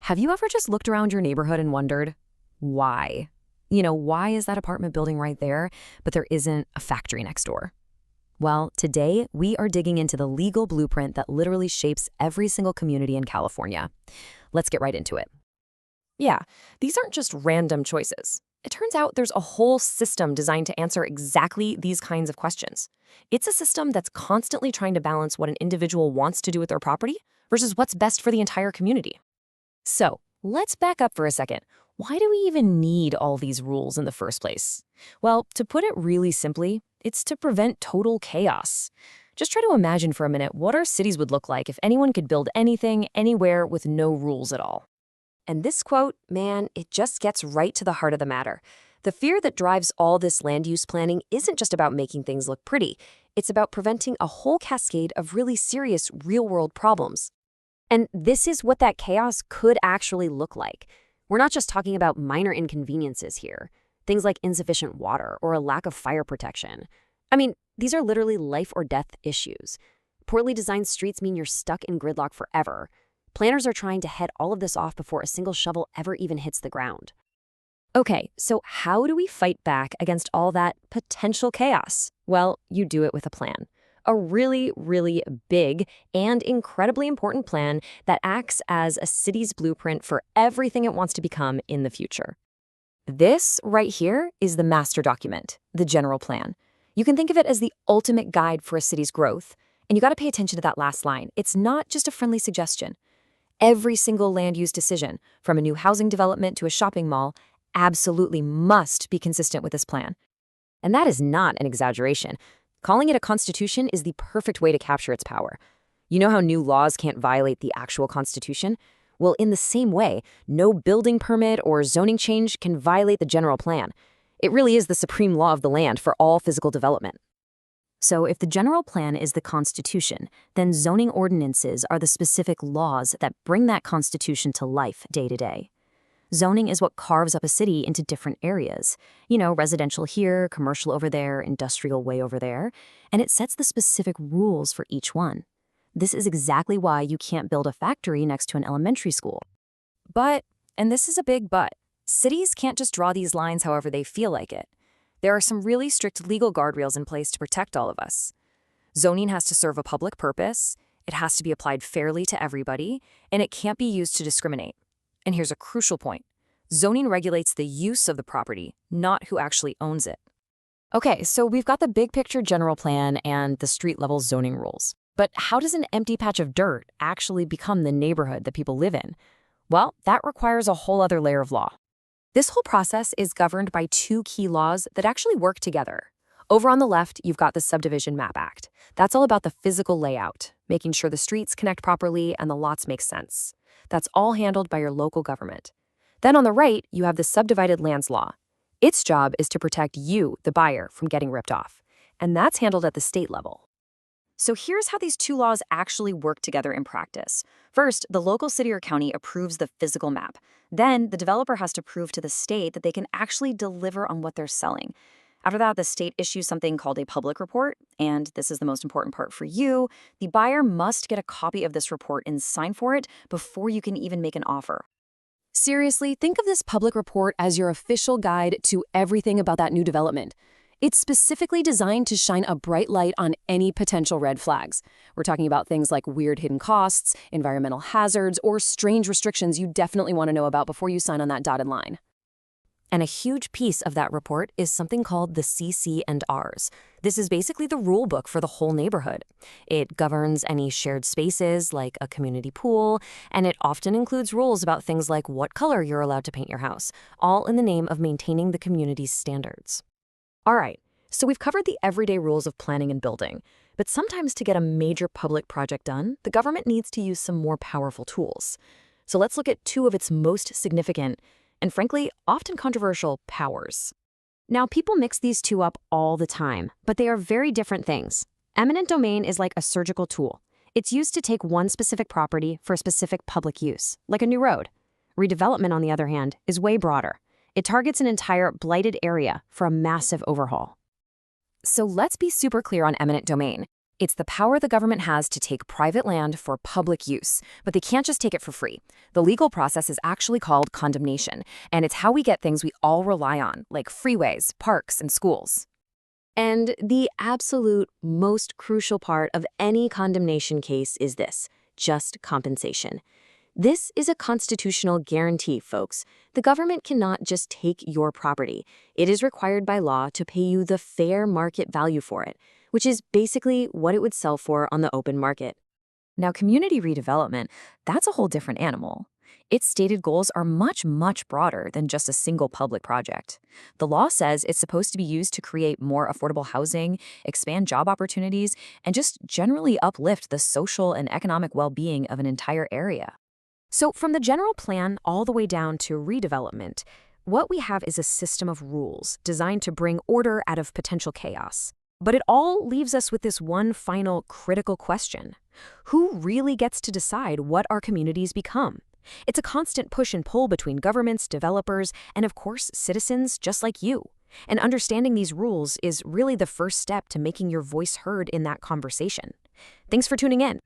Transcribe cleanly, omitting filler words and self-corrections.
Have you ever just looked around your neighborhood and wondered, why? Why is that apartment building right there, but there isn't a factory next door? Well, today we are digging into the legal blueprint that literally shapes every single community in California. Let's get right into it. Yeah, these aren't just random choices. It turns out there's a whole system designed to answer exactly these kinds of questions. It's a system that's constantly trying to balance what an individual wants to do with their property versus what's best for the entire community. So, let's back up for a second. Why do we even need all these rules in the first place? Well, to put it really simply, it's to prevent total chaos. Just try to imagine for a minute what our cities would look like if anyone could build anything, anywhere, with no rules at all. And this quote, man, it just gets right to the heart of the matter. The fear that drives all this land use planning isn't just about making things look pretty. It's about preventing a whole cascade of really serious real-world problems. And this is what that chaos could actually look like. We're not just talking about minor inconveniences here, things like insufficient water or a lack of fire protection. I mean, these are literally life or death issues. Poorly designed streets mean you're stuck in gridlock forever. Planners are trying to head all of this off before a single shovel ever even hits the ground. Okay, so how do we fight back against all that potential chaos? Well, you do it with a plan. A really, really big and incredibly important plan that acts as a city's blueprint for everything it wants to become in the future. This right here is the master document, the general plan. You can think of it as the ultimate guide for a city's growth. And you got to pay attention to that last line. It's not just a friendly suggestion. Every single land use decision, from a new housing development to a shopping mall, absolutely must be consistent with this plan. And that is not an exaggeration. Calling it a constitution is the perfect way to capture its power. You know how new laws can't violate the actual constitution? Well, in the same way, no building permit or zoning change can violate the general plan. It really is the supreme law of the land for all physical development. So if the general plan is the Constitution, then zoning ordinances are the specific laws that bring that Constitution to life day to day. Zoning is what carves up a city into different areas. Residential here, commercial over there, industrial way over there, and it sets the specific rules for each one. This is exactly why you can't build a factory next to an elementary school. But, and this is a big but, cities can't just draw these lines however they feel like it. There are some really strict legal guardrails in place to protect all of us. Zoning has to serve a public purpose, it has to be applied fairly to everybody, and it can't be used to discriminate. And here's a crucial point. Zoning regulates the use of the property, not who actually owns it. Okay, so we've got the big picture general plan and the street-level zoning rules. But how does an empty patch of dirt actually become the neighborhood that people live in? Well, that requires a whole other layer of law. This whole process is governed by two key laws that actually work together. Over on the left, you've got the Subdivision Map Act. That's all about the physical layout, making sure the streets connect properly and the lots make sense. That's all handled by your local government. Then on the right, you have the Subdivided Lands Law. Its job is to protect you, the buyer, from getting ripped off. And that's handled at the state level. So here's how these two laws actually work together in practice. First, the local city or county approves the physical map. Then, the developer has to prove to the state that they can actually deliver on what they're selling. After that, the state issues something called a public report, and this is the most important part for you. The buyer must get a copy of this report and sign for it before you can even make an offer. Seriously, think of this public report as your official guide to everything about that new development. It's specifically designed to shine a bright light on any potential red flags. We're talking about things like weird hidden costs, environmental hazards, or strange restrictions you definitely want to know about before you sign on that dotted line. And a huge piece of that report is something called the CC&Rs. This is basically the rule book for the whole neighborhood. It governs any shared spaces like a community pool, and it often includes rules about things like what color you're allowed to paint your house, all in the name of maintaining the community's standards. All right, so we've covered the everyday rules of planning and building, but sometimes to get a major public project done, the government needs to use some more powerful tools. So let's look at two of its most significant and frankly, often controversial powers. Now, people mix these two up all the time, but they are very different things. Eminent domain is like a surgical tool. It's used to take one specific property for a specific public use, like a new road. Redevelopment, on the other hand, is way broader. It targets an entire blighted area for a massive overhaul. So let's be super clear on eminent domain. It's the power the government has to take private land for public use, but they can't just take it for free. The legal process is actually called condemnation, and it's how we get things we all rely on, like freeways, parks, and schools. And the absolute most crucial part of any condemnation case is this: just compensation. This is a constitutional guarantee, folks. The government cannot just take your property. It is required by law to pay you the fair market value for it, which is basically what it would sell for on the open market. Now, community redevelopment, that's a whole different animal. Its stated goals are much, much broader than just a single public project. The law says it's supposed to be used to create more affordable housing, expand job opportunities, and just generally uplift the social and economic well-being of an entire area. So from the general plan all the way down to redevelopment, what we have is a system of rules designed to bring order out of potential chaos. But it all leaves us with this one final critical question: who really gets to decide what our communities become? It's a constant push and pull between governments, developers, and of course, citizens just like you. And understanding these rules is really the first step to making your voice heard in that conversation. Thanks for tuning in.